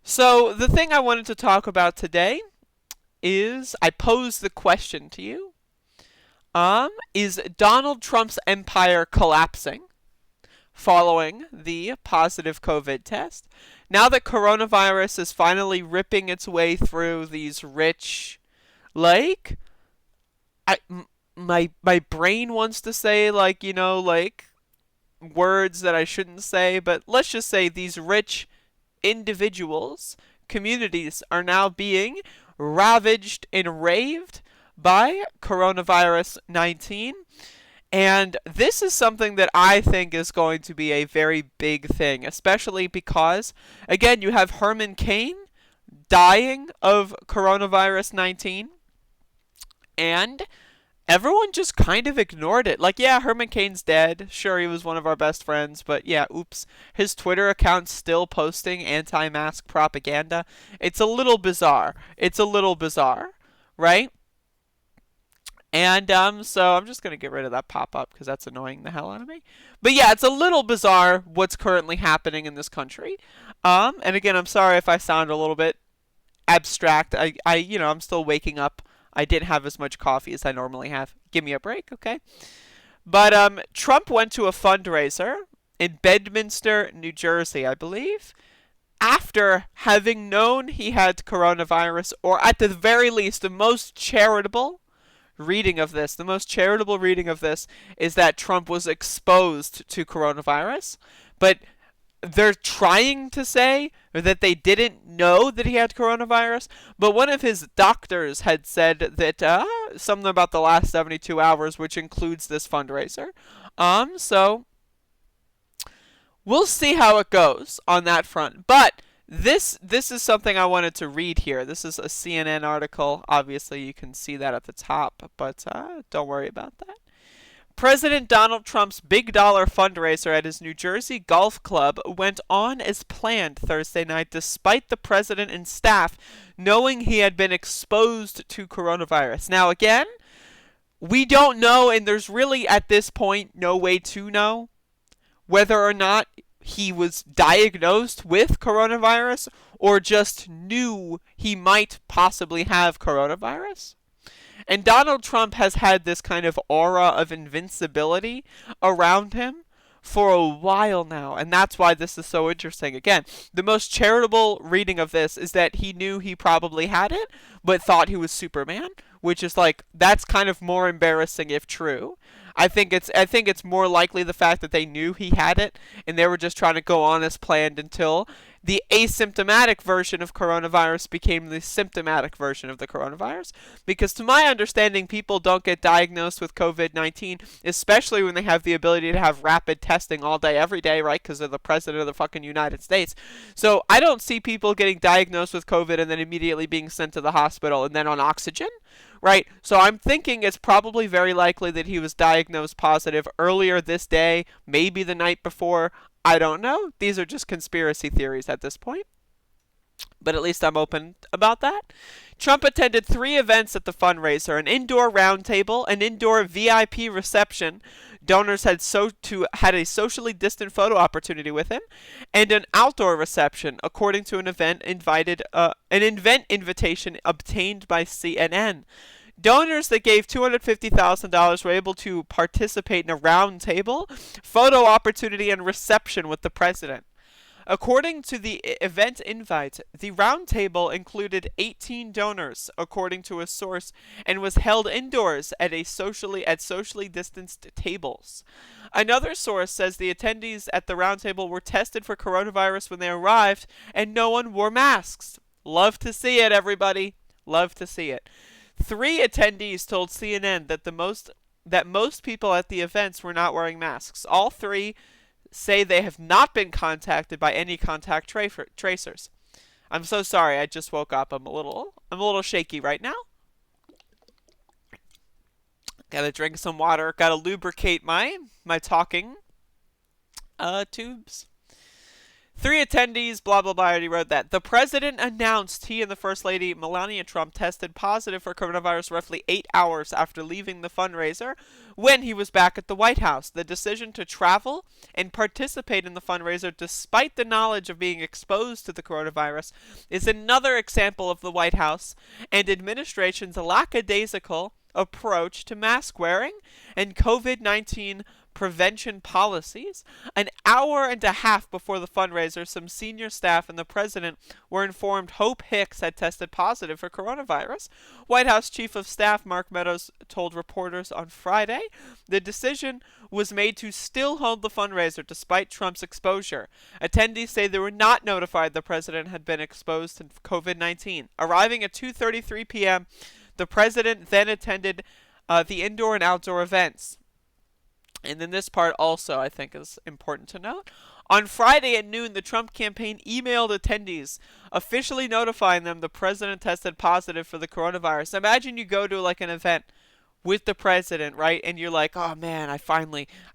So the thing I wanted to talk about today is I pose the question to you. Is Donald Trump's empire collapsing following the positive COVID test? Now that coronavirus is finally ripping its way through these rich, like, my brain wants to say, like, like words that I shouldn't say, but let's just say these rich individuals, communities are now being ravaged and raved by coronavirus 19. And this is something that I think is going to be a very big thing, especially because, again, you have Herman Cain dying of coronavirus 19, and everyone just kind of ignored it. Like, yeah, Herman Cain's dead. Sure, he was one of our best friends, but yeah, oops. His Twitter account's still posting anti mask propaganda. It's a little bizarre. It's a little bizarre, right? And so I'm just gonna get rid of that pop up because that's annoying the hell out of me. But yeah, it's a little bizarre what's currently happening in this country. And again, I'm sorry if I sound a little bit abstract. I'm still waking up. I didn't have as much coffee as I normally have. Give me a break, okay? But Trump went to a fundraiser in Bedminster, New Jersey, I believe, after having known he had coronavirus, or at the very least, the most charitable reading of this is that Trump was exposed to coronavirus. But they're trying to say that they didn't know that he had coronavirus, but one of his doctors had said that something about the last 72 hours, which includes this fundraiser. So we'll see how it goes on that front. But this is something I wanted to read here. This is a CNN article. Obviously, you can see that at the top, but don't worry about that. President Donald Trump's big dollar fundraiser at his New Jersey golf club went on as planned Thursday night despite the president and staff knowing he had been exposed to coronavirus. Now, again, we don't know, and there's really at this point no way to know whether or not he was diagnosed with coronavirus or just knew he might possibly have coronavirus. And Donald Trump has had this kind of aura of invincibility around him for a while now, and that's why this is so interesting. Again, the most charitable reading of this is that he knew he probably had it, but thought he was Superman, which is like that's kind of more embarrassing if true. I think it's more likely the fact that they knew he had it and they were just trying to go on as planned until the asymptomatic version of coronavirus became the symptomatic version of the coronavirus. Because to my understanding, people don't get diagnosed with COVID-19, especially when they have the ability to have rapid testing all day, every day, right? Because they're the president of the fucking United States. So I don't see people getting diagnosed with COVID and then immediately being sent to the hospital and then on oxygen. Right, so I'm thinking it's probably very likely that he was diagnosed positive earlier this day, maybe the night before. I don't know. These are just conspiracy theories at this point, but at least I'm open about that. Trump attended 3 events at the fundraiser: an indoor roundtable, an indoor VIP reception. Donors had a socially distant photo opportunity with him, and an outdoor reception, according to an event invitation obtained by CNN. Donors that gave $250,000 were able to participate in a roundtable, photo opportunity, and reception with the president. According to the event invite, the roundtable included 18 donors, according to a source, and was held indoors at socially distanced tables. Another source says the attendees at the roundtable were tested for coronavirus when they arrived, and no one wore masks. Love to see it, everybody. Love to see it. 3 attendees told CNN that most people at the events were not wearing masks. All 3 say they have not been contacted by any contact tracers. I'm so sorry. I just woke up. I'm a little shaky right now. Gotta drink some water. Gotta lubricate my talking tubes. Three attendees, blah, blah, blah, I already wrote that. The president announced he and the First Lady, Melania Trump, tested positive for coronavirus roughly 8 hours after leaving the fundraiser when he was back at the White House. The decision to travel and participate in the fundraiser despite the knowledge of being exposed to the coronavirus is another example of the White House and administration's lackadaisical approach to mask wearing and COVID-19 prevention policies. An hour and a half before the fundraiser, some senior staff and the president were informed Hope Hicks had tested positive for coronavirus. White House Chief of Staff Mark Meadows told reporters on Friday the decision was made to still hold the fundraiser despite Trump's exposure. Attendees say they were not notified the president had been exposed to COVID-19. Arriving at 2:33 p.m., the president then attended the indoor and outdoor events. And then this part also, I think, is important to note. On Friday at noon, the Trump campaign emailed attendees, officially notifying them the president tested positive for the coronavirus. Imagine you go to like an event with the president, right? And you're like, oh man, I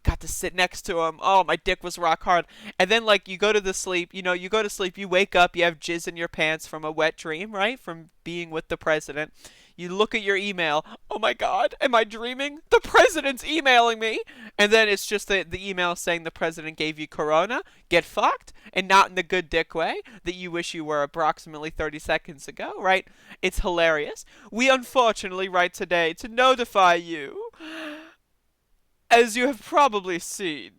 got to sit next to him. Oh, my dick was rock hard. And then like you go to sleep, you go to sleep, you wake up, you have jizz in your pants from a wet dream, right? From being with the president. You look at your email. Oh my God, am I dreaming? The president's emailing me. And then it's just the email saying the president gave you corona. Get fucked. And not in the good dick way that you wish you were approximately 30 seconds ago, right? It's hilarious. We unfortunately write today to notify you, as you have probably seen,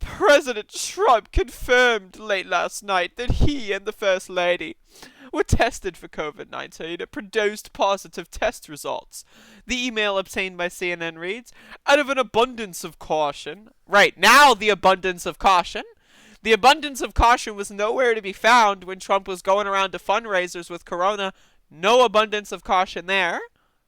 President Trump confirmed late last night that he and the First Lady were tested for COVID-19 and produced positive test results. The email obtained by CNN reads, out of an abundance of caution. Right, now the abundance of caution. The abundance of caution was nowhere to be found when Trump was going around to fundraisers with corona. No abundance of caution there,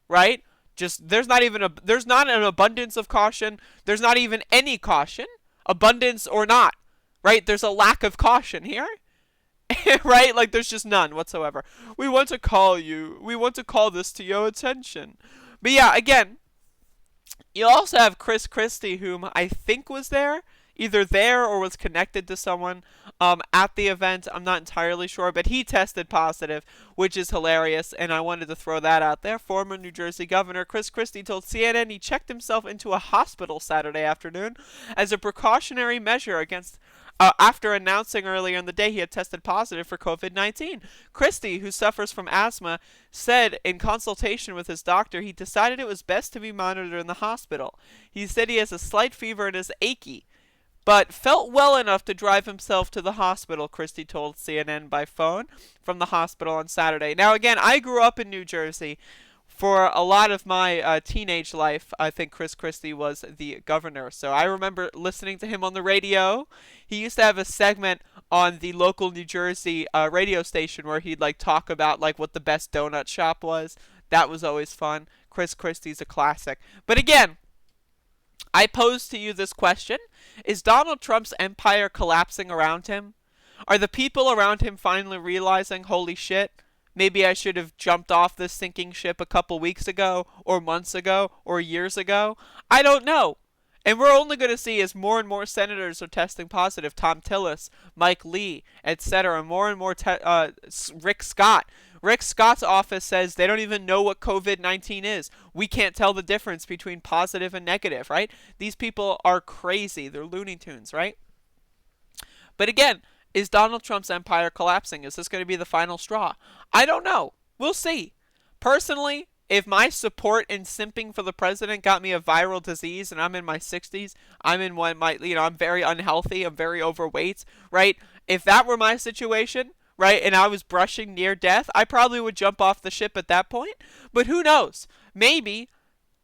right? Just there's not an abundance of caution. There's not even any caution, abundance or not, right? There's a lack of caution here. Right? Like there's just none whatsoever. We want to call this to your attention. But yeah, again, you also have Chris Christie, whom I think was there, either there or was connected to someone at the event. I'm not entirely sure, but he tested positive, which is hilarious, and I wanted to throw that out there. Former New Jersey Governor Chris Christie told CNN he checked himself into a hospital Saturday afternoon as a precautionary measure against after announcing earlier in the day he had tested positive for COVID-19. Christie, who suffers from asthma, said in consultation with his doctor he decided it was best to be monitored in the hospital. He said he has a slight fever and is achy, but felt well enough to drive himself to the hospital, Christie told CNN by phone from the hospital on Saturday. Now again, I grew up in New Jersey. For a lot of my teenage life, I think Chris Christie was the governor. So I remember listening to him on the radio. He used to have a segment on the local New Jersey radio station where he'd like talk about like what the best donut shop was. That was always fun. Chris Christie's a classic. But again, I pose to you this question. Is Donald Trump's empire collapsing around him? Are the people around him finally realizing, holy shit, maybe I should have jumped off this sinking ship a couple weeks ago, or months ago, or years ago? I don't know. And we're only going to see as more and more senators are testing positive. Tom Tillis, Mike Lee, etc. More and more Rick Scott. Rick Scott's office says they don't even know what COVID-19 is. We can't tell the difference between positive and negative, right? These people are crazy. They're Looney Tunes, right? But again, is Donald Trump's empire collapsing? Is this going to be the final straw? I don't know. We'll see. Personally, if my support and simping for the president got me a viral disease and I'm in my 60s, I'm very unhealthy, I'm very overweight, right? If that were my situation, right, and I was brushing near death, I probably would jump off the ship at that point. But who knows? Maybe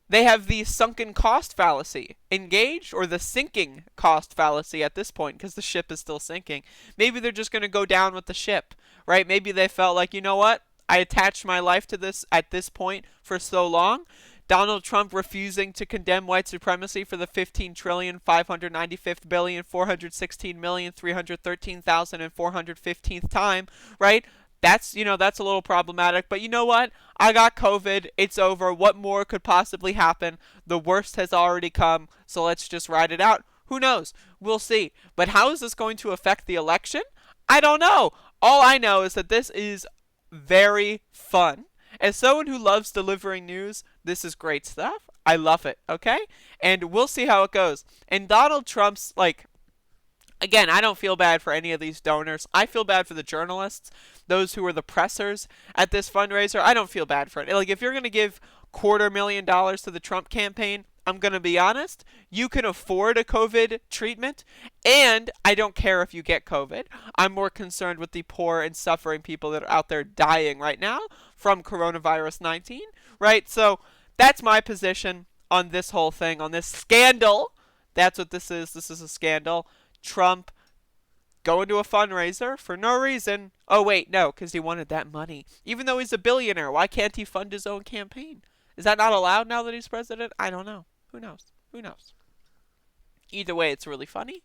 they have the sunken cost fallacy engaged, or the sinking cost fallacy at this point, because the ship is still sinking. Maybe they're just going to go down with the ship, right? Maybe they felt like, you know what? I attached my life to this at this point for so long. Donald Trump refusing to condemn white supremacy for the 15,595,416,313,415th time, right? That's a little problematic, but you know what? I got COVID. It's over. What more could possibly happen? The worst has already come, so let's just ride it out. Who knows? We'll see. But how is this going to affect the election? I don't know. All I know is that this is very fun. As someone who loves delivering news, this is great stuff. I love it, okay? And we'll see how it goes. And Donald Trump's, like, again, I don't feel bad for any of these donors. I feel bad for the journalists, those who are the pressers at this fundraiser. I don't feel bad for it. Like, if you're going to give $250,000 to the Trump campaign, I'm going to be honest, you can afford a COVID treatment, and I don't care if you get COVID. I'm more concerned with the poor and suffering people that are out there dying right now from coronavirus 19, right? So that's my position on this whole thing, on this scandal. That's what this is. This is a scandal. Trump going to a fundraiser for no reason. Oh, wait, no, because he wanted that money. Even though he's a billionaire, why can't he fund his own campaign? Is that not allowed now that he's president? I don't know. Who knows? Who knows? Either way, it's really funny.